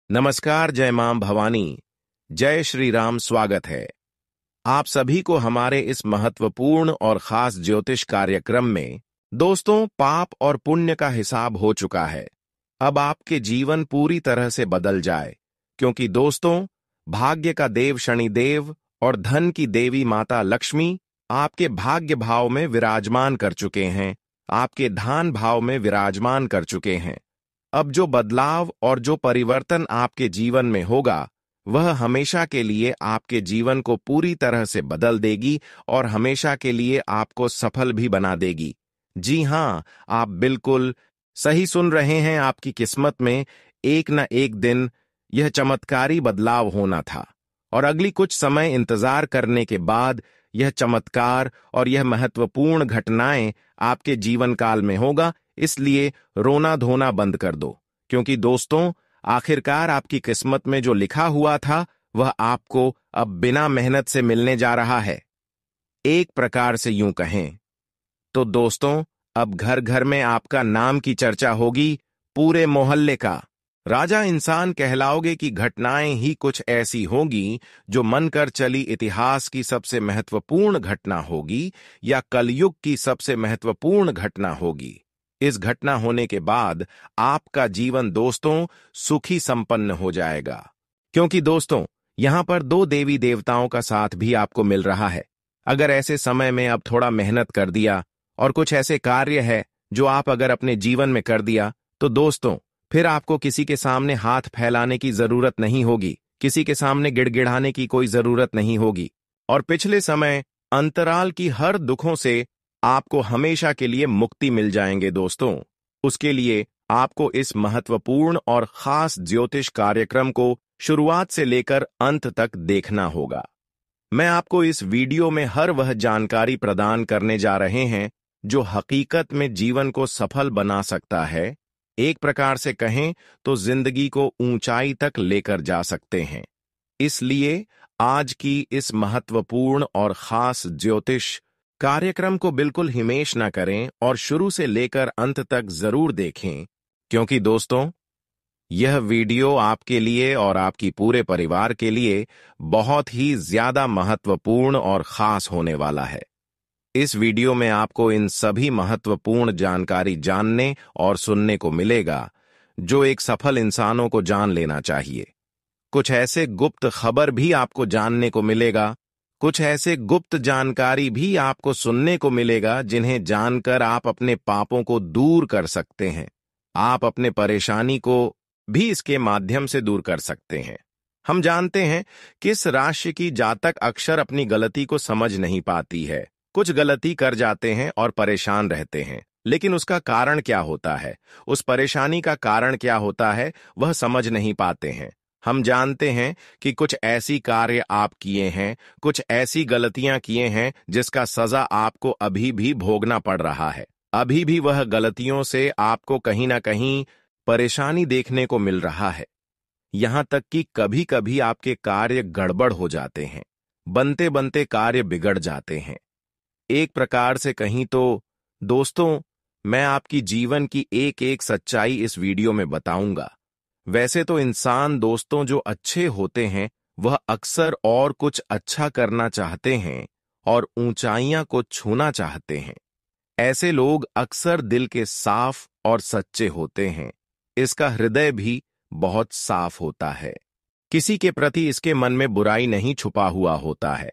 नमस्कार, जय मां भवानी, जय श्री राम। स्वागत है आप सभी को हमारे इस महत्वपूर्ण और खास ज्योतिष कार्यक्रम में। दोस्तों, पाप और पुण्य का हिसाब हो चुका है। अब आपके जीवन पूरी तरह से बदल जाए, क्योंकि दोस्तों, भाग्य का देव शनिदेव और धन की देवी माता लक्ष्मी आपके भाग्य भाव में विराजमान कर चुके हैं, आपके धान भाव में विराजमान कर चुके हैं। अब जो बदलाव और जो परिवर्तन आपके जीवन में होगा, वह हमेशा के लिए आपके जीवन को पूरी तरह से बदल देगी और हमेशा के लिए आपको सफल भी बना देगी। जी हां, आप बिल्कुल सही सुन रहे हैं। आपकी किस्मत में एक न एक दिन यह चमत्कारी बदलाव होना था, और अगली कुछ समय इंतजार करने के बाद यह चमत्कार और यह महत्वपूर्ण घटनाएं आपके जीवन काल में होगा। इसलिए रोना धोना बंद कर दो, क्योंकि दोस्तों, आखिरकार आपकी किस्मत में जो लिखा हुआ था वह आपको अब बिना मेहनत से मिलने जा रहा है। एक प्रकार से यूं कहें तो दोस्तों, अब घर घर में आपका नाम की चर्चा होगी, पूरे मोहल्ले का। राजा इंसान कहलाओगे कि घटनाएं ही कुछ ऐसी होंगी जो मन कर चली इतिहास की सबसे महत्वपूर्ण घटना होगी, या कलयुग की सबसे महत्वपूर्ण घटना होगी। इस घटना होने के बाद आपका जीवन दोस्तों सुखी संपन्न हो जाएगा, क्योंकि दोस्तों, यहां पर दो देवी देवताओं का साथ भी आपको मिल रहा है। अगर ऐसे समय में अब थोड़ा मेहनत कर दिया और कुछ ऐसे कार्य है जो आप अगर अपने जीवन में कर दिया, तो दोस्तों, फिर आपको किसी के सामने हाथ फैलाने की जरूरत नहीं होगी, किसी के सामने गिड़गिड़ाने की कोई जरूरत नहीं होगी, और पिछले समय अंतराल की हर दुखों से आपको हमेशा के लिए मुक्ति मिल जाएंगे। दोस्तों, उसके लिए आपको इस महत्वपूर्ण और खास ज्योतिष कार्यक्रम को शुरुआत से लेकर अंत तक देखना होगा। मैं आपको इस वीडियो में हर वह जानकारी प्रदान करने जा रहे हैं जो हकीकत में जीवन को सफल बना सकता है। एक प्रकार से कहें तो जिंदगी को ऊंचाई तक लेकर जा सकते हैं। इसलिए आज की इस महत्वपूर्ण और खास ज्योतिष कार्यक्रम को बिल्कुल हिमेश न करें और शुरू से लेकर अंत तक जरूर देखें, क्योंकि दोस्तों, यह वीडियो आपके लिए और आपकी पूरे परिवार के लिए बहुत ही ज्यादा महत्वपूर्ण और खास होने वाला है। इस वीडियो में आपको इन सभी महत्वपूर्ण जानकारी जानने और सुनने को मिलेगा जो एक सफल इंसानों को जान लेना चाहिए। कुछ ऐसे गुप्त खबर भी आपको जानने को मिलेगा, कुछ ऐसे गुप्त जानकारी भी आपको सुनने को मिलेगा जिन्हें जानकर आप अपने पापों को दूर कर सकते हैं। आप अपने परेशानी को भी इसके माध्यम से दूर कर सकते हैं। हम जानते हैं किस राशि की जातक अक्सर अपनी गलती को समझ नहीं पाती है। कुछ गलती कर जाते हैं और परेशान रहते हैं, लेकिन उसका कारण क्या होता है, उस परेशानी का कारण क्या होता है, वह समझ नहीं पाते हैं। हम जानते हैं कि कुछ ऐसी कार्य आप किए हैं, कुछ ऐसी गलतियां किए हैं जिसका सजा आपको अभी भी भोगना पड़ रहा है। अभी भी वह गलतियों से आपको कहीं ना कहीं परेशानी देखने को मिल रहा है। यहां तक कि कभी कभी आपके कार्य गड़बड़ हो जाते हैं, बनते बनते कार्य बिगड़ जाते हैं। एक प्रकार से कहीं तो दोस्तों, मैं आपकी जीवन की एक एक सच्चाई इस वीडियो में बताऊंगा। वैसे तो इंसान दोस्तों जो अच्छे होते हैं वह अक्सर और कुछ अच्छा करना चाहते हैं और ऊंचाइयां को छूना चाहते हैं। ऐसे लोग अक्सर दिल के साफ और सच्चे होते हैं। इसका हृदय भी बहुत साफ होता है। किसी के प्रति इसके मन में बुराई नहीं छुपा हुआ होता है।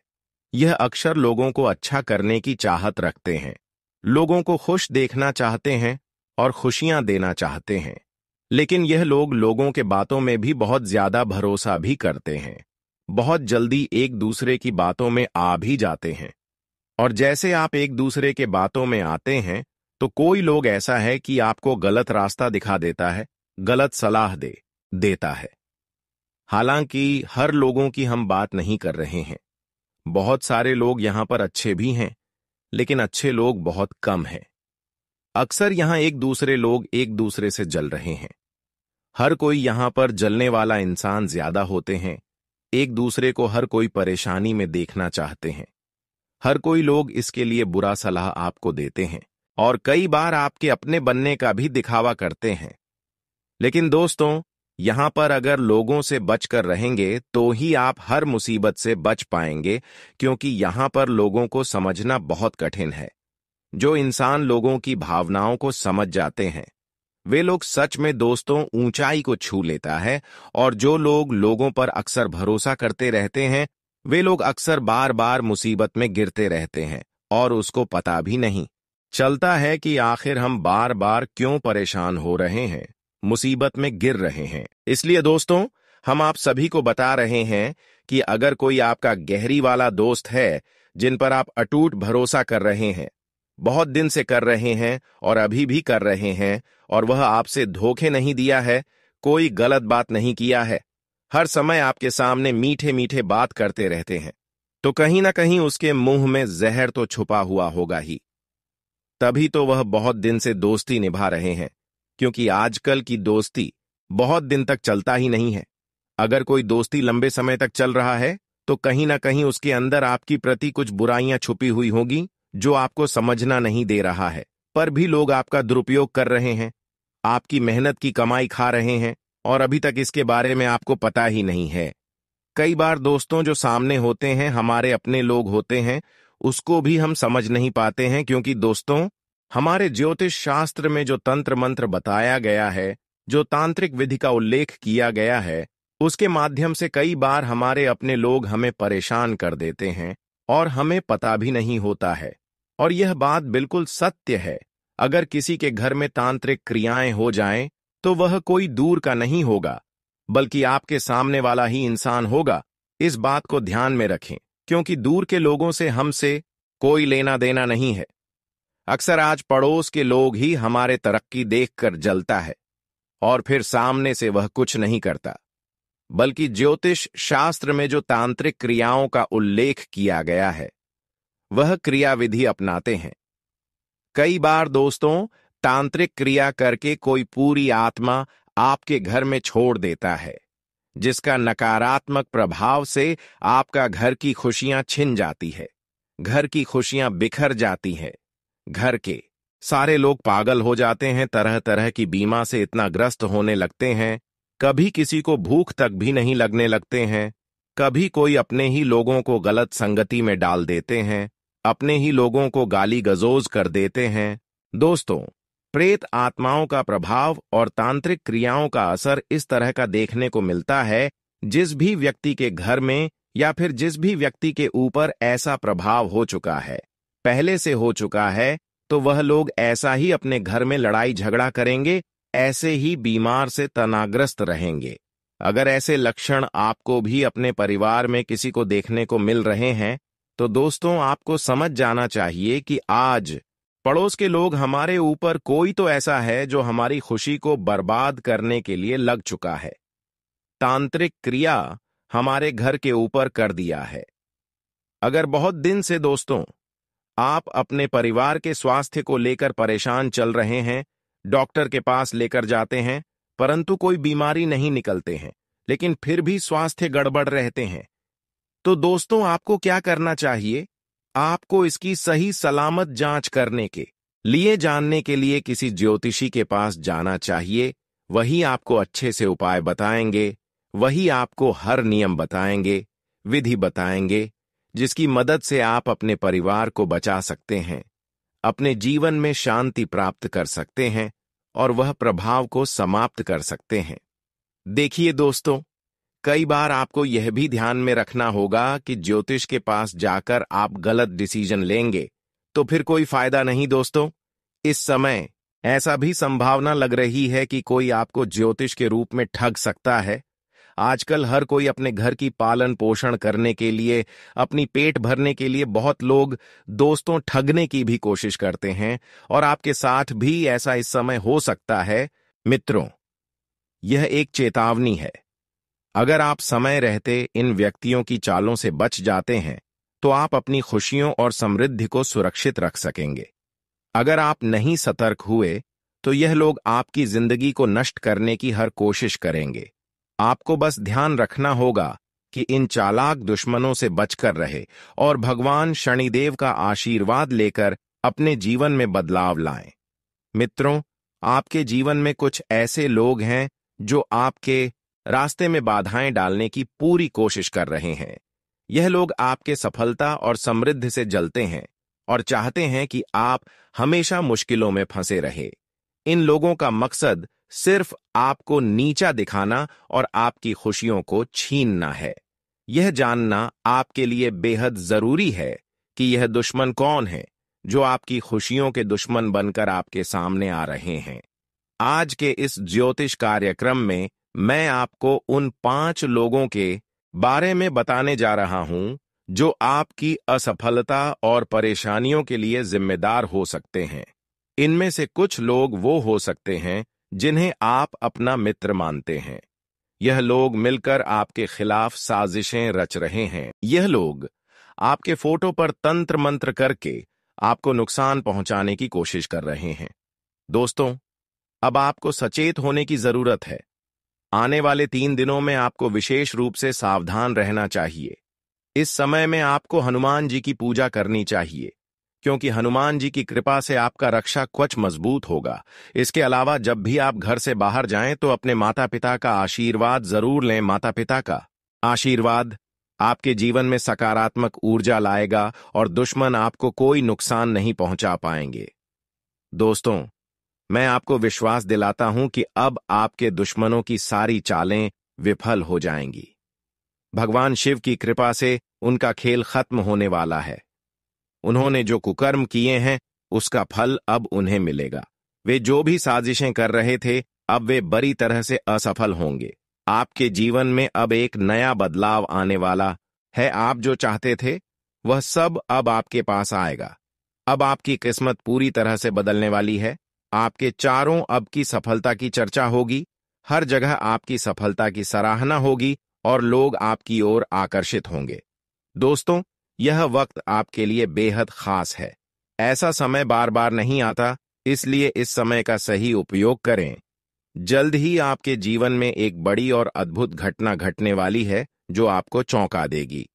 यह अक्सर लोगों को अच्छा करने की चाहत रखते हैं, लोगों को खुश देखना चाहते हैं और खुशियां देना चाहते हैं। लेकिन यह लोग लोगों के बातों में भी बहुत ज्यादा भरोसा भी करते हैं, बहुत जल्दी एक दूसरे की बातों में आ भी जाते हैं। और जैसे आप एक दूसरे के बातों में आते हैं तो कोई लोग ऐसा है कि आपको गलत रास्ता दिखा देता है, गलत सलाह देता है। हालांकि हर लोगों की हम बात नहीं कर रहे हैं। बहुत सारे लोग यहां पर अच्छे भी हैं, लेकिन अच्छे लोग बहुत कम हैं। अक्सर यहां एक दूसरे लोग एक दूसरे से जल रहे हैं। हर कोई यहां पर जलने वाला इंसान ज्यादा होते हैं। एक दूसरे को हर कोई परेशानी में देखना चाहते हैं। हर कोई लोग इसके लिए बुरा सलाह आपको देते हैं और कई बार आपके अपने बनने का भी दिखावा करते हैं। लेकिन दोस्तों, यहाँ पर अगर लोगों से बचकर रहेंगे तो ही आप हर मुसीबत से बच पाएंगे, क्योंकि यहाँ पर लोगों को समझना बहुत कठिन है। जो इंसान लोगों की भावनाओं को समझ जाते हैं, वे लोग सच में दोस्तों ऊंचाई को छू लेता है, और जो लोग लोगों पर अक्सर भरोसा करते रहते हैं, वे लोग अक्सर बार बार मुसीबत में गिरते रहते हैं और उसको पता भी नहीं चलता है कि आखिर हम बार बार क्यों परेशान हो रहे हैं, मुसीबत में गिर रहे हैं। इसलिए दोस्तों, हम आप सभी को बता रहे हैं कि अगर कोई आपका गहरी वाला दोस्त है, जिन पर आप अटूट भरोसा कर रहे हैं, बहुत दिन से कर रहे हैं और अभी भी कर रहे हैं, और वह आपसे धोखे नहीं दिया है, कोई गलत बात नहीं किया है, हर समय आपके सामने मीठे मीठे बात करते रहते हैं, तो कहीं ना कहीं उसके मुंह में जहर तो छुपा हुआ होगा ही। तभी तो वह बहुत दिन से दोस्ती निभा रहे हैं, क्योंकि आजकल की दोस्ती बहुत दिन तक चलता ही नहीं है। अगर कोई दोस्ती लंबे समय तक चल रहा है तो कहीं ना कहीं उसके अंदर आपकी प्रति कुछ बुराइयां छुपी हुई होगी, जो आपको समझना नहीं दे रहा है, पर भी लोग आपका दुरुपयोग कर रहे हैं, आपकी मेहनत की कमाई खा रहे हैं, और अभी तक इसके बारे में आपको पता ही नहीं है। कई बार दोस्तों जो सामने होते हैं हमारे अपने लोग होते हैं, उसको भी हम समझ नहीं पाते हैं, क्योंकि दोस्तों हमारे ज्योतिष शास्त्र में जो तंत्र मंत्र बताया गया है, जो तांत्रिक विधि का उल्लेख किया गया है, उसके माध्यम से कई बार हमारे अपने लोग हमें परेशान कर देते हैं और हमें पता भी नहीं होता है। और यह बात बिल्कुल सत्य है। अगर किसी के घर में तांत्रिक क्रियाएं हो जाएं, तो वह कोई दूर का नहीं होगा, बल्कि आपके सामने वाला ही इंसान होगा। इस बात को ध्यान में रखें, क्योंकि दूर के लोगों से हमसे कोई लेना देना नहीं है। अक्सर आज पड़ोस के लोग ही हमारे तरक्की देखकर जलता है, और फिर सामने से वह कुछ नहीं करता, बल्कि ज्योतिष शास्त्र में जो तांत्रिक क्रियाओं का उल्लेख किया गया है, वह क्रिया विधि अपनाते हैं। कई बार दोस्तों तांत्रिक क्रिया करके कोई पूरी आत्मा आपके घर में छोड़ देता है, जिसका नकारात्मक प्रभाव से आपका घर की खुशियां छिन जाती है, घर की खुशियां बिखर जाती हैं, घर के सारे लोग पागल हो जाते हैं, तरह तरह की बीमा से इतना ग्रस्त होने लगते हैं, कभी किसी को भूख तक भी नहीं लगने लगते हैं, कभी कोई अपने ही लोगों को गलत संगति में डाल देते हैं, अपने ही लोगों को गाली गजोज कर देते हैं। दोस्तों, प्रेत आत्माओं का प्रभाव और तांत्रिक क्रियाओं का असर इस तरह का देखने को मिलता है। जिस भी व्यक्ति के घर में या फिर जिस भी व्यक्ति के ऊपर ऐसा प्रभाव हो चुका है, पहले से हो चुका है, तो वह लोग ऐसा ही अपने घर में लड़ाई झगड़ा करेंगे, ऐसे ही बीमार से तनाग्रस्त रहेंगे। अगर ऐसे लक्षण आपको भी अपने परिवार में किसी को देखने को मिल रहे हैं, तो दोस्तों आपको समझ जाना चाहिए कि आज पड़ोस के लोग हमारे ऊपर कोई तो ऐसा है जो हमारी खुशी को बर्बाद करने के लिए लग चुका है। तांत्रिक क्रिया हमारे घर के ऊपर कर दिया है। अगर बहुत दिन से दोस्तों आप अपने परिवार के स्वास्थ्य को लेकर परेशान चल रहे हैं, डॉक्टर के पास लेकर जाते हैं, परंतु कोई बीमारी नहीं निकलते हैं, लेकिन फिर भी स्वास्थ्य गड़बड़ रहते हैं, तो दोस्तों आपको क्या करना चाहिए? आपको इसकी सही सलामत जांच करने के लिए जानने के लिए किसी ज्योतिषी के पास जाना चाहिए। वही आपको अच्छे से उपाय बताएंगे, वही आपको हर नियम बताएंगे, विधि बताएंगे, जिसकी मदद से आप अपने परिवार को बचा सकते हैं, अपने जीवन में शांति प्राप्त कर सकते हैं और वह प्रभाव को समाप्त कर सकते हैं। देखिए दोस्तों, कई बार आपको यह भी ध्यान में रखना होगा कि ज्योतिष के पास जाकर आप गलत डिसीजन लेंगे तो फिर कोई फायदा नहीं। दोस्तों, इस समय ऐसा भी संभावना लग रही है कि कोई आपको ज्योतिष के रूप में ठग सकता है। आजकल हर कोई अपने घर की पालन पोषण करने के लिए, अपनी पेट भरने के लिए बहुत लोग दोस्तों ठगने की भी कोशिश करते हैं, और आपके साथ भी ऐसा इस समय हो सकता है। मित्रों, यह एक चेतावनी है। अगर आप समय रहते इन व्यक्तियों की चालों से बच जाते हैं, तो आप अपनी खुशियों और समृद्धि को सुरक्षित रख सकेंगे। अगर आप नहीं सतर्क हुए, तो यह लोग आपकी जिंदगी को नष्ट करने की हर कोशिश करेंगे। आपको बस ध्यान रखना होगा कि इन चालाक दुश्मनों से बचकर रहे और भगवान शनिदेव का आशीर्वाद लेकर अपने जीवन में बदलाव लाएं। मित्रों, आपके जीवन में कुछ ऐसे लोग हैं जो आपके रास्ते में बाधाएं डालने की पूरी कोशिश कर रहे हैं। यह लोग आपके सफलता और समृद्धि से जलते हैं और चाहते हैं कि आप हमेशा मुश्किलों में फंसे रहे। इन लोगों का मकसद सिर्फ आपको नीचा दिखाना और आपकी खुशियों को छीनना है। यह जानना आपके लिए बेहद जरूरी है कि यह दुश्मन कौन है जो आपकी खुशियों के दुश्मन बनकर आपके सामने आ रहे हैं। आज के इस ज्योतिष कार्यक्रम में मैं आपको उन 5 लोगों के बारे में बताने जा रहा हूं जो आपकी असफलता और परेशानियों के लिए जिम्मेदार हो सकते हैं। इनमें से कुछ लोग वो हो सकते हैं जिन्हें आप अपना मित्र मानते हैं। यह लोग मिलकर आपके खिलाफ साजिशें रच रहे हैं। यह लोग आपके फोटो पर तंत्र मंत्र करके आपको नुकसान पहुंचाने की कोशिश कर रहे हैं। दोस्तों, अब आपको सचेत होने की जरूरत है। आने वाले 3 दिनों में आपको विशेष रूप से सावधान रहना चाहिए। इस समय में आपको हनुमान जी की पूजा करनी चाहिए, क्योंकि हनुमान जी की कृपा से आपका रक्षा कवच मजबूत होगा। इसके अलावा जब भी आप घर से बाहर जाएं तो अपने माता पिता का आशीर्वाद जरूर लें। माता पिता का आशीर्वाद आपके जीवन में सकारात्मक ऊर्जा लाएगा और दुश्मन आपको कोई नुकसान नहीं पहुंचा पाएंगे। दोस्तों, मैं आपको विश्वास दिलाता हूं कि अब आपके दुश्मनों की सारी चालें विफल हो जाएंगी। भगवान शिव की कृपा से उनका खेल खत्म होने वाला है। उन्होंने जो कुकर्म किए हैं उसका फल अब उन्हें मिलेगा। वे जो भी साजिशें कर रहे थे अब वे बुरी तरह से असफल होंगे। आपके जीवन में अब एक नया बदलाव आने वाला है। आप जो चाहते थे वह सब अब आपके पास आएगा। अब आपकी किस्मत पूरी तरह से बदलने वाली है। आपके चारों अब की सफलता की चर्चा होगी। हर जगह आपकी सफलता की सराहना होगी और लोग आपकी ओर आकर्षित होंगे। दोस्तों, यह वक्त आपके लिए बेहद खास है। ऐसा समय बार बार नहीं आता, इसलिए इस समय का सही उपयोग करें। जल्द ही आपके जीवन में एक बड़ी और अद्भुत घटना घटने वाली है जो आपको चौंका देगी।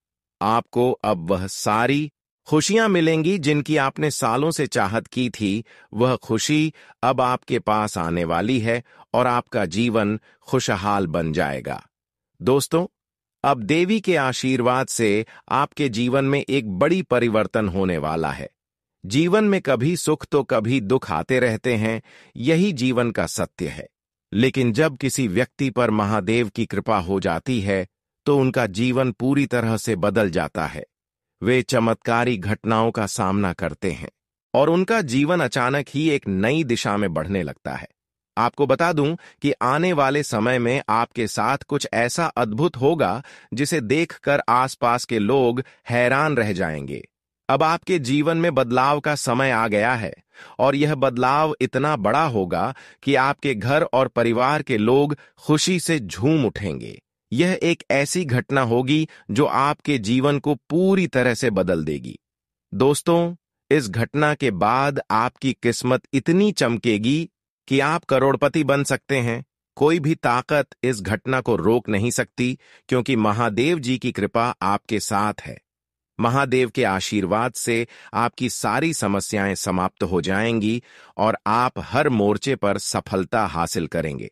आपको अब वह सारी खुशियां मिलेंगी जिनकी आपने सालों से चाहत की थी। वह खुशी अब आपके पास आने वाली है और आपका जीवन खुशहाल बन जाएगा। दोस्तों, अब देवी के आशीर्वाद से आपके जीवन में एक बड़ी परिवर्तन होने वाला है। जीवन में कभी सुख तो कभी दुख आते रहते हैं, यही जीवन का सत्य है। लेकिन जब किसी व्यक्ति पर महादेव की कृपा हो जाती है तो उनका जीवन पूरी तरह से बदल जाता है। वे चमत्कारी घटनाओं का सामना करते हैं और उनका जीवन अचानक ही एक नई दिशा में बढ़ने लगता है। आपको बता दूं कि आने वाले समय में आपके साथ कुछ ऐसा अद्भुत होगा जिसे देखकर आसपास के लोग हैरान रह जाएंगे। अब आपके जीवन में बदलाव का समय आ गया है और यह बदलाव इतना बड़ा होगा कि आपके घर और परिवार के लोग खुशी से झूम उठेंगे। यह एक ऐसी घटना होगी जो आपके जीवन को पूरी तरह से बदल देगी। दोस्तों, इस घटना के बाद आपकी किस्मत इतनी चमकेगी कि आप करोड़पति बन सकते हैं। कोई भी ताकत इस घटना को रोक नहीं सकती, क्योंकि महादेव जी की कृपा आपके साथ है। महादेव के आशीर्वाद से आपकी सारी समस्याएं समाप्त हो जाएंगी और आप हर मोर्चे पर सफलता हासिल करेंगे।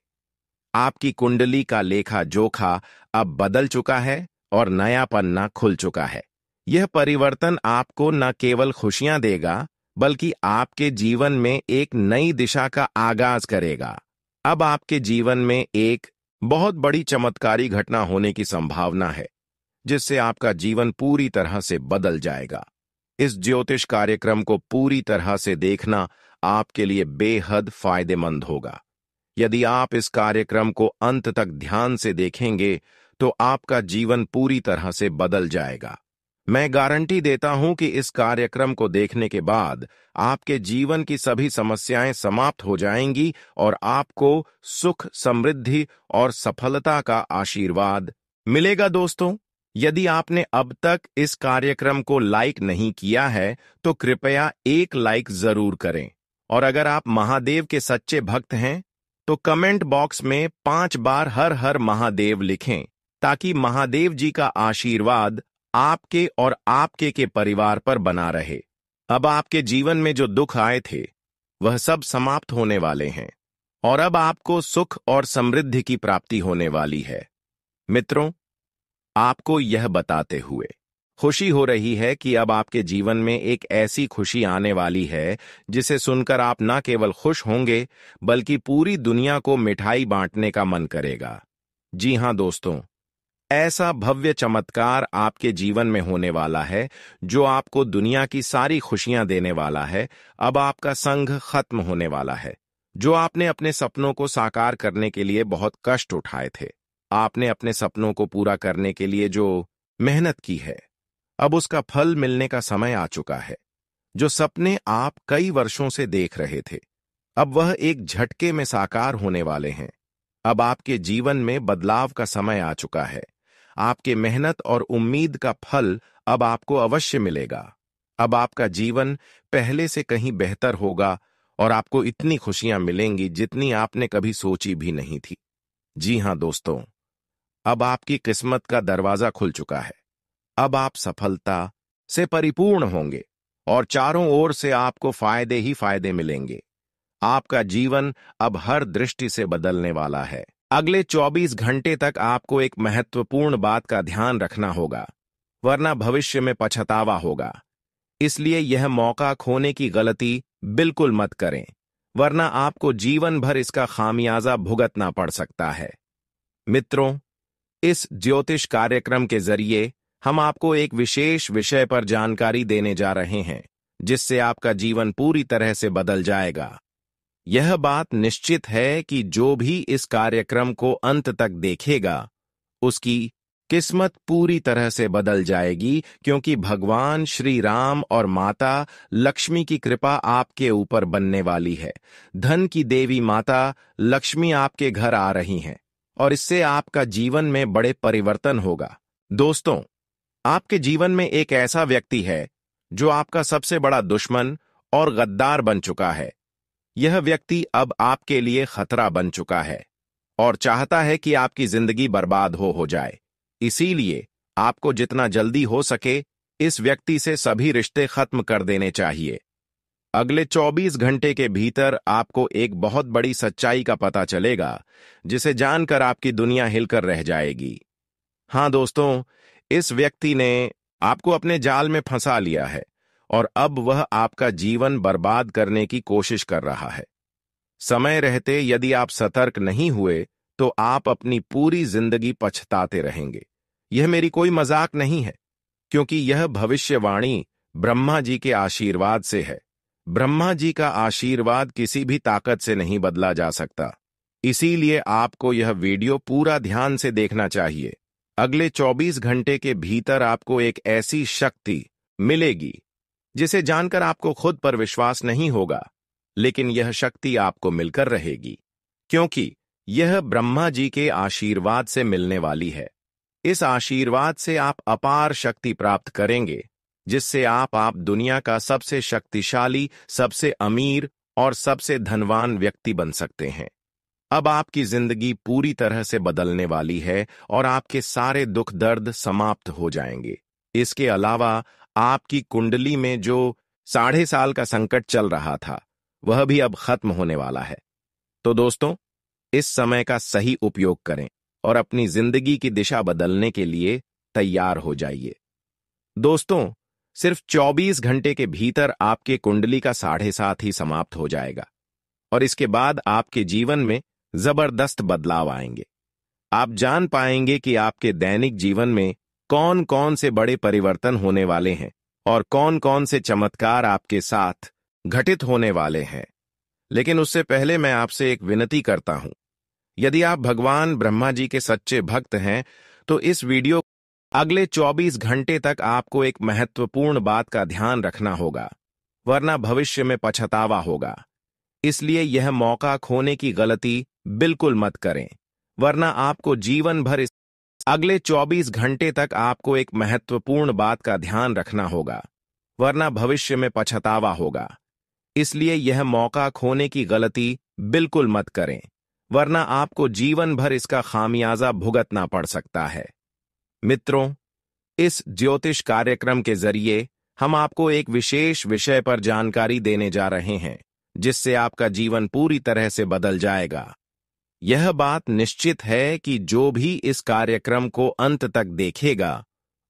आपकी कुंडली का लेखा जोखा अब बदल चुका है और नया पन्ना खुल चुका है। यह परिवर्तन आपको न केवल खुशियां देगा बल्कि आपके जीवन में एक नई दिशा का आगाज करेगा। अब आपके जीवन में एक बहुत बड़ी चमत्कारी घटना होने की संभावना है जिससे आपका जीवन पूरी तरह से बदल जाएगा। इस ज्योतिष कार्यक्रम को पूरी तरह से देखना आपके लिए बेहद फायदेमंद होगा। यदि आप इस कार्यक्रम को अंत तक ध्यान से देखेंगे तो आपका जीवन पूरी तरह से बदल जाएगा। मैं गारंटी देता हूं कि इस कार्यक्रम को देखने के बाद आपके जीवन की सभी समस्याएं समाप्त हो जाएंगी और आपको सुख, समृद्धि और सफलता का आशीर्वाद मिलेगा। दोस्तों, यदि आपने अब तक इस कार्यक्रम को लाइक नहीं किया है तो कृपया एक लाइक जरूर करें, और अगर आप महादेव के सच्चे भक्त हैं तो कमेंट बॉक्स में 5 बार हर हर महादेव लिखें, ताकि महादेव जी का आशीर्वाद आपके और आपके के परिवार पर बना रहे। अब आपके जीवन में जो दुख आए थे वह सब समाप्त होने वाले हैं। और अब आपको सुख और समृद्धि की प्राप्ति होने वाली है। मित्रों, आपको यह बताते हुए खुशी हो रही है कि अब आपके जीवन में एक ऐसी खुशी आने वाली है जिसे सुनकर आप न केवल खुश होंगे बल्कि पूरी दुनिया को मिठाई बांटने का मन करेगा। जी हां दोस्तों, ऐसा भव्य चमत्कार आपके जीवन में होने वाला है जो आपको दुनिया की सारी खुशियां देने वाला है। अब आपका संघ खत्म होने वाला है। जो आपने अपने सपनों को साकार करने के लिए बहुत कष्ट उठाए थे, आपने अपने सपनों को पूरा करने के लिए जो मेहनत की है, अब उसका फल मिलने का समय आ चुका है। जो सपने आप कई वर्षों से देख रहे थे, अब वह एक झटके में साकार होने वाले हैं। अब आपके जीवन में बदलाव का समय आ चुका है। आपके मेहनत और उम्मीद का फल अब आपको अवश्य मिलेगा। अब आपका जीवन पहले से कहीं बेहतर होगा और आपको इतनी खुशियां मिलेंगी जितनी आपने कभी सोची भी नहीं थी। जी हां दोस्तों, अब आपकी किस्मत का दरवाजा खुल चुका है। अब आप सफलता से परिपूर्ण होंगे और चारों ओर से आपको फायदे ही फायदे मिलेंगे। आपका जीवन अब हर दृष्टि से बदलने वाला है। अगले 24 घंटे तक आपको एक महत्वपूर्ण बात का ध्यान रखना होगा, वरना भविष्य में पछतावा होगा। इसलिए यह मौका खोने की गलती बिल्कुल मत करें, वरना आपको जीवन भर इसका खामियाजा भुगतना पड़ सकता है। मित्रों, इस ज्योतिष कार्यक्रम के जरिए हम आपको एक विशेष विषय पर जानकारी देने जा रहे हैं, जिससे आपका जीवन पूरी तरह से बदल जाएगा। यह बात निश्चित है कि जो भी इस कार्यक्रम को अंत तक देखेगा, उसकी किस्मत पूरी तरह से बदल जाएगी, क्योंकि भगवान श्री राम और माता लक्ष्मी की कृपा आपके ऊपर बनने वाली है। धन की देवी माता लक्ष्मी आपके घर आ रही हैं और इससे आपका जीवन में बड़े परिवर्तन होगा। दोस्तों, आपके जीवन में एक ऐसा व्यक्ति है जो आपका सबसे बड़ा दुश्मन और गद्दार बन चुका है। यह व्यक्ति अब आपके लिए खतरा बन चुका है और चाहता है कि आपकी जिंदगी बर्बाद हो जाए। इसीलिए आपको जितना जल्दी हो सके इस व्यक्ति से सभी रिश्ते खत्म कर देने चाहिए। अगले 24 घंटे के भीतर आपको एक बहुत बड़ी सच्चाई का पता चलेगा, जिसे जानकर आपकी दुनिया हिलकर रह जाएगी। हां दोस्तों, इस व्यक्ति ने आपको अपने जाल में फंसा लिया है और अब वह आपका जीवन बर्बाद करने की कोशिश कर रहा है। समय रहते यदि आप सतर्क नहीं हुए तो आप अपनी पूरी जिंदगी पछताते रहेंगे। यह मेरी कोई मजाक नहीं है, क्योंकि यह भविष्यवाणी ब्रह्मा जी के आशीर्वाद से है। ब्रह्मा जी का आशीर्वाद किसी भी ताकत से नहीं बदला जा सकता। इसीलिए आपको यह वीडियो पूरा ध्यान से देखना चाहिए। अगले 24 घंटे के भीतर आपको एक ऐसी शक्ति मिलेगी जिसे जानकर आपको खुद पर विश्वास नहीं होगा, लेकिन यह शक्ति आपको मिलकर रहेगी, क्योंकि यह ब्रह्मा जी के आशीर्वाद से मिलने वाली है। इस आशीर्वाद से आप अपार शक्ति प्राप्त करेंगे, जिससे आप दुनिया का सबसे शक्तिशाली, सबसे अमीर और सबसे धनवान व्यक्ति बन सकते हैं। अब आपकी जिंदगी पूरी तरह से बदलने वाली है और आपके सारे दुख दर्द समाप्त हो जाएंगे। इसके अलावा आपकी कुंडली में जो 5.5 साल का संकट चल रहा था, वह भी अब खत्म होने वाला है। तो दोस्तों, इस समय का सही उपयोग करें और अपनी जिंदगी की दिशा बदलने के लिए तैयार हो जाइए। दोस्तों, सिर्फ 24 घंटे के भीतर आपके कुंडली का 7.5 ही समाप्त हो जाएगा और इसके बाद आपके जीवन में जबरदस्त बदलाव आएंगे। आप जान पाएंगे कि आपके दैनिक जीवन में कौन कौन से बड़े परिवर्तन होने वाले हैं और कौन कौन से चमत्कार आपके साथ घटित होने वाले हैं। लेकिन उससे पहले मैं आपसे एक विनती करता हूं, यदि आप भगवान ब्रह्मा जी के सच्चे भक्त हैं तो इस वीडियो अगले 24 घंटे तक आपको एक महत्वपूर्ण बात का ध्यान रखना होगा, वरना भविष्य में पछतावा होगा। इसलिए यह मौका खोने की गलती बिल्कुल मत करें, वरना आपको जीवन भर अगले 24 घंटे तक आपको एक महत्वपूर्ण बात का ध्यान रखना होगा, वरना भविष्य में पछतावा होगा। इसलिए यह मौका खोने की गलती बिल्कुल मत करें, वरना आपको जीवन भर इसका खामियाजा भुगतना पड़ सकता है। मित्रों, इस ज्योतिष कार्यक्रम के जरिए हम आपको एक विशेष विषय पर जानकारी देने जा रहे हैं, जिससे आपका जीवन पूरी तरह से बदल जाएगा। यह बात निश्चित है कि जो भी इस कार्यक्रम को अंत तक देखेगा,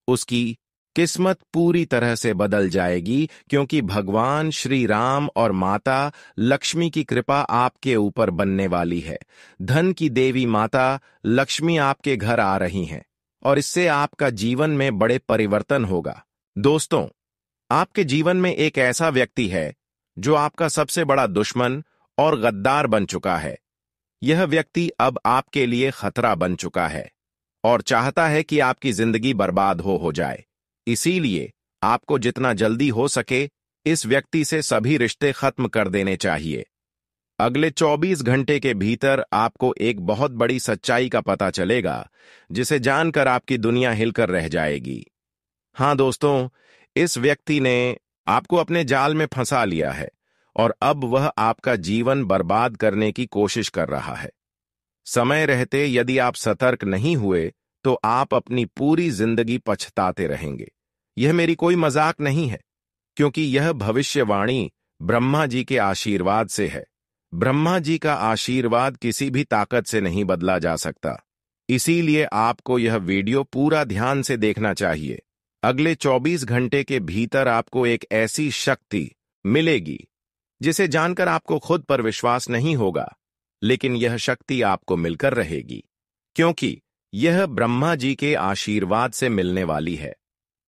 उसकी किस्मत पूरी तरह से बदल जाएगी, क्योंकि भगवान श्री राम और माता लक्ष्मी की कृपा आपके ऊपर बनने वाली है। धन की देवी माता लक्ष्मी आपके घर आ रही हैं और इससे आपका जीवन में बड़े परिवर्तन होगा। दोस्तों, आपके जीवन में एक ऐसा व्यक्ति है जो आपका सबसे बड़ा दुश्मन और गद्दार बन चुका है। यह व्यक्ति अब आपके लिए खतरा बन चुका है और चाहता है कि आपकी जिंदगी बर्बाद हो जाए। इसीलिए आपको जितना जल्दी हो सके इस व्यक्ति से सभी रिश्ते खत्म कर देने चाहिए। अगले 24 घंटे के भीतर आपको एक बहुत बड़ी सच्चाई का पता चलेगा, जिसे जानकर आपकी दुनिया हिलकर रह जाएगी। हाँ दोस्तों, इस व्यक्ति ने आपको अपने जाल में फंसा लिया है और अब वह आपका जीवन बर्बाद करने की कोशिश कर रहा है। समय रहते यदि आप सतर्क नहीं हुए तो आप अपनी पूरी जिंदगी पछताते रहेंगे। यह मेरी कोई मजाक नहीं है, क्योंकि यह भविष्यवाणी ब्रह्मा जी के आशीर्वाद से है। ब्रह्मा जी का आशीर्वाद किसी भी ताकत से नहीं बदला जा सकता। इसीलिए आपको यह वीडियो पूरा ध्यान से देखना चाहिए। अगले 24 घंटे के भीतर आपको एक ऐसी शक्ति मिलेगी जिसे जानकर आपको खुद पर विश्वास नहीं होगा, लेकिन यह शक्ति आपको मिलकर रहेगी, क्योंकि यह ब्रह्मा जी के आशीर्वाद से मिलने वाली है।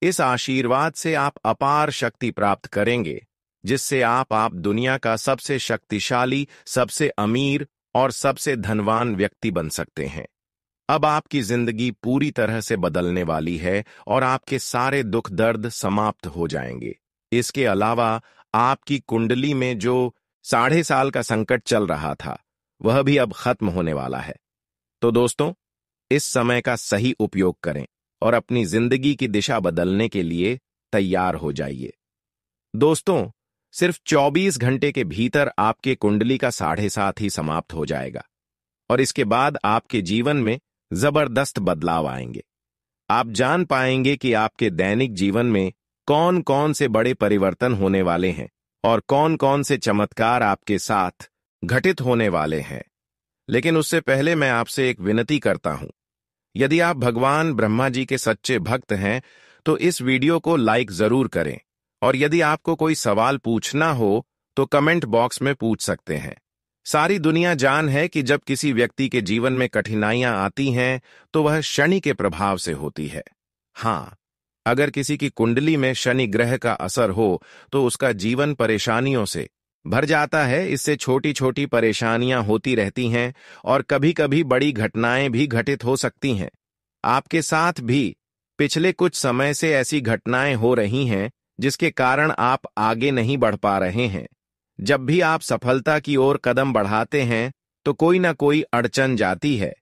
इस आशीर्वाद से आप अपार शक्ति प्राप्त करेंगे, जिससे आप दुनिया का सबसे शक्तिशाली, सबसे अमीर और सबसे धनवान व्यक्ति बन सकते हैं। अब आपकी जिंदगी पूरी तरह से बदलने वाली है और आपके सारे दुख दर्द समाप्त हो जाएंगे। इसके अलावा आपकी कुंडली में जो 6.5 साल का संकट चल रहा था, वह भी अब खत्म होने वाला है। तो दोस्तों, इस समय का सही उपयोग करें और अपनी जिंदगी की दिशा बदलने के लिए तैयार हो जाइए। दोस्तों, सिर्फ 24 घंटे के भीतर आपके कुंडली का 7.5 ही समाप्त हो जाएगा और इसके बाद आपके जीवन में जबरदस्त बदलाव आएंगे। आप जान पाएंगे कि आपके दैनिक जीवन में कौन कौन से बड़े परिवर्तन होने वाले हैं और कौन कौन से चमत्कार आपके साथ घटित होने वाले हैं। लेकिन उससे पहले मैं आपसे एक विनती करता हूं। यदि आप भगवान ब्रह्मा जी के सच्चे भक्त हैं तो इस वीडियो को लाइक जरूर करें, और यदि आपको कोई सवाल पूछना हो तो कमेंट बॉक्स में पूछ सकते हैं। सारी दुनिया जान है कि जब किसी व्यक्ति के जीवन में कठिनाइयां आती हैं तो वह शनि के प्रभाव से होती है। हाँ, अगर किसी की कुंडली में शनि ग्रह का असर हो तो उसका जीवन परेशानियों से भर जाता है। इससे छोटी छोटी परेशानियां होती रहती हैं और कभी कभी बड़ी घटनाएं भी घटित हो सकती हैं। आपके साथ भी पिछले कुछ समय से ऐसी घटनाएं हो रही हैं जिसके कारण आप आगे नहीं बढ़ पा रहे हैं। जब भी आप सफलता की ओर कदम बढ़ाते हैं तो कोई ना कोई अड़चन जाती है,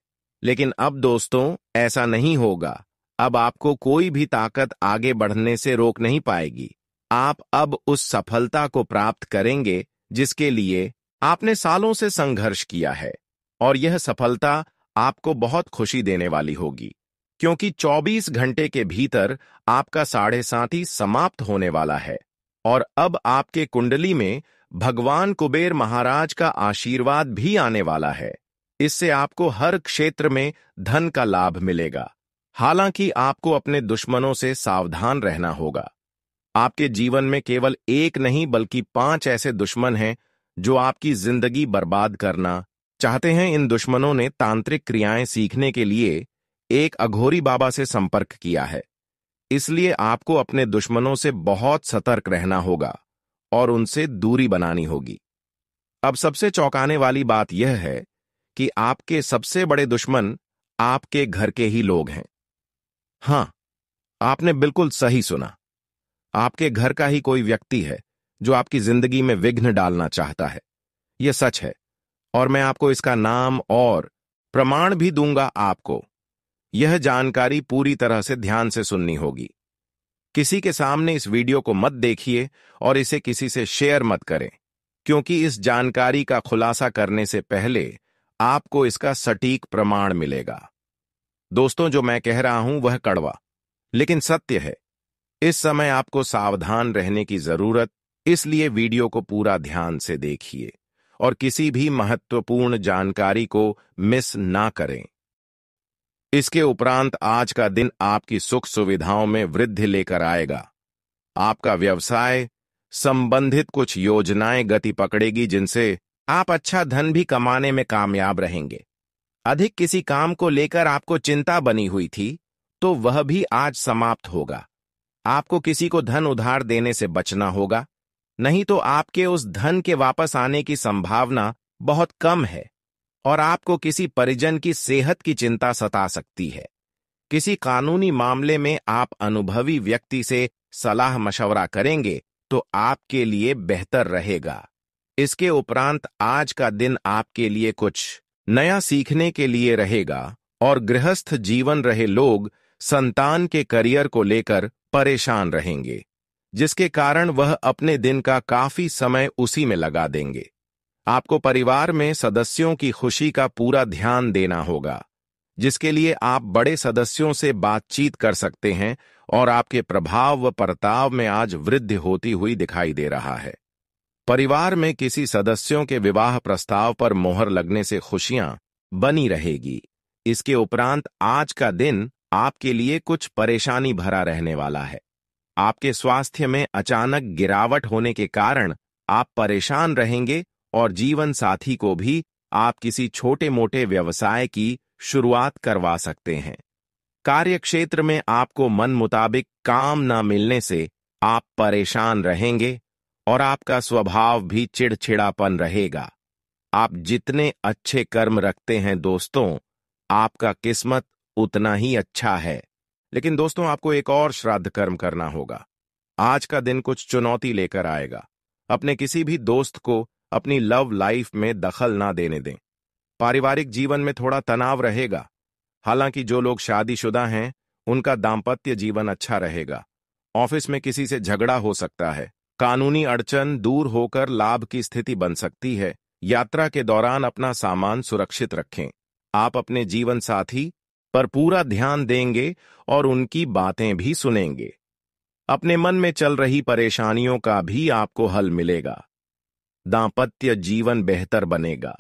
लेकिन अब दोस्तों ऐसा नहीं होगा। अब आपको कोई भी ताकत आगे बढ़ने से रोक नहीं पाएगी। आप अब उस सफलता को प्राप्त करेंगे जिसके लिए आपने सालों से संघर्ष किया है, और यह सफलता आपको बहुत खुशी देने वाली होगी, क्योंकि 24 घंटे के भीतर आपका 7.5 समाप्त होने वाला है और अब आपके कुंडली में भगवान कुबेर महाराज का आशीर्वाद भी आने वाला है। इससे आपको हर क्षेत्र में धन का लाभ मिलेगा। हालांकि आपको अपने दुश्मनों से सावधान रहना होगा। आपके जीवन में केवल एक नहीं बल्कि 5 ऐसे दुश्मन हैं जो आपकी जिंदगी बर्बाद करना चाहते हैं। इन दुश्मनों ने तांत्रिक क्रियाएं सीखने के लिए एक अघोरी बाबा से संपर्क किया है। इसलिए आपको अपने दुश्मनों से बहुत सतर्क रहना होगा और उनसे दूरी बनानी होगी। अब सबसे चौंकाने वाली बात यह है कि आपके सबसे बड़े दुश्मन आपके घर के ही लोग हैं। हां, आपने बिल्कुल सही सुना। आपके घर का ही कोई व्यक्ति है जो आपकी जिंदगी में विघ्न डालना चाहता है। यह सच है और मैं आपको इसका नाम और प्रमाण भी दूंगा। आपको यह जानकारी पूरी तरह से ध्यान से सुननी होगी। किसी के सामने इस वीडियो को मत देखिए और इसे किसी से शेयर मत करें, क्योंकि इस जानकारी का खुलासा करने से पहले आपको इसका सटीक प्रमाण मिलेगा। दोस्तों, जो मैं कह रहा हूं वह कड़वा लेकिन सत्य है। इस समय आपको सावधान रहने की जरूरत इसलिए वीडियो को पूरा ध्यान से देखिए और किसी भी महत्वपूर्ण जानकारी को मिस ना करें। इसके उपरांत आज का दिन आपकी सुख सुविधाओं में वृद्धि लेकर आएगा। आपका व्यवसाय संबंधित कुछ योजनाएं गति पकड़ेगी जिनसे आप अच्छा धन भी कमाने में कामयाब रहेंगे। अधिक किसी काम को लेकर आपको चिंता बनी हुई थी तो वह भी आज समाप्त होगा। आपको किसी को धन उधार देने से बचना होगा, नहीं तो आपके उस धन के वापस आने की संभावना बहुत कम है और आपको किसी परिजन की सेहत की चिंता सता सकती है। किसी कानूनी मामले में आप अनुभवी व्यक्ति से सलाह मशवरा करेंगे तो आपके लिए बेहतर रहेगा। इसके उपरांत आज का दिन आपके लिए कुछ नया सीखने के लिए रहेगा और गृहस्थ जीवन रहे लोग संतान के करियर को लेकर परेशान रहेंगे, जिसके कारण वह अपने दिन का काफी समय उसी में लगा देंगे। आपको परिवार में सदस्यों की खुशी का पूरा ध्यान देना होगा, जिसके लिए आप बड़े सदस्यों से बातचीत कर सकते हैं और आपके प्रभाव व प्रताप में आज वृद्धि होती हुई दिखाई दे रहा है। परिवार में किसी सदस्यों के विवाह प्रस्ताव पर मोहर लगने से खुशियां बनी रहेगी। इसके उपरांत आज का दिन आपके लिए कुछ परेशानी भरा रहने वाला है। आपके स्वास्थ्य में अचानक गिरावट होने के कारण आप परेशान रहेंगे और जीवन साथी को भी आप किसी छोटे मोटे व्यवसाय की शुरुआत करवा सकते हैं। कार्य क्षेत्र में आपको मन मुताबिक काम न मिलने से आप परेशान रहेंगे और आपका स्वभाव भी चिड़चिड़ापन रहेगा। आप जितने अच्छे कर्म रखते हैं दोस्तों, आपका किस्मत उतना ही अच्छा है। लेकिन दोस्तों, आपको एक और श्राद्ध कर्म करना होगा। आज का दिन कुछ चुनौती लेकर आएगा। अपने किसी भी दोस्त को अपनी लव लाइफ में दखल ना देने दें। पारिवारिक जीवन में थोड़ा तनाव रहेगा। हालांकि जो लोग शादीशुदा हैं उनका दाम्पत्य जीवन अच्छा रहेगा। ऑफिस में किसी से झगड़ा हो सकता है। कानूनी अड़चन दूर होकर लाभ की स्थिति बन सकती है। यात्रा के दौरान अपना सामान सुरक्षित रखें। आप अपने जीवन साथी पर पूरा ध्यान देंगे और उनकी बातें भी सुनेंगे। अपने मन में चल रही परेशानियों का भी आपको हल मिलेगा। दांपत्य जीवन बेहतर बनेगा।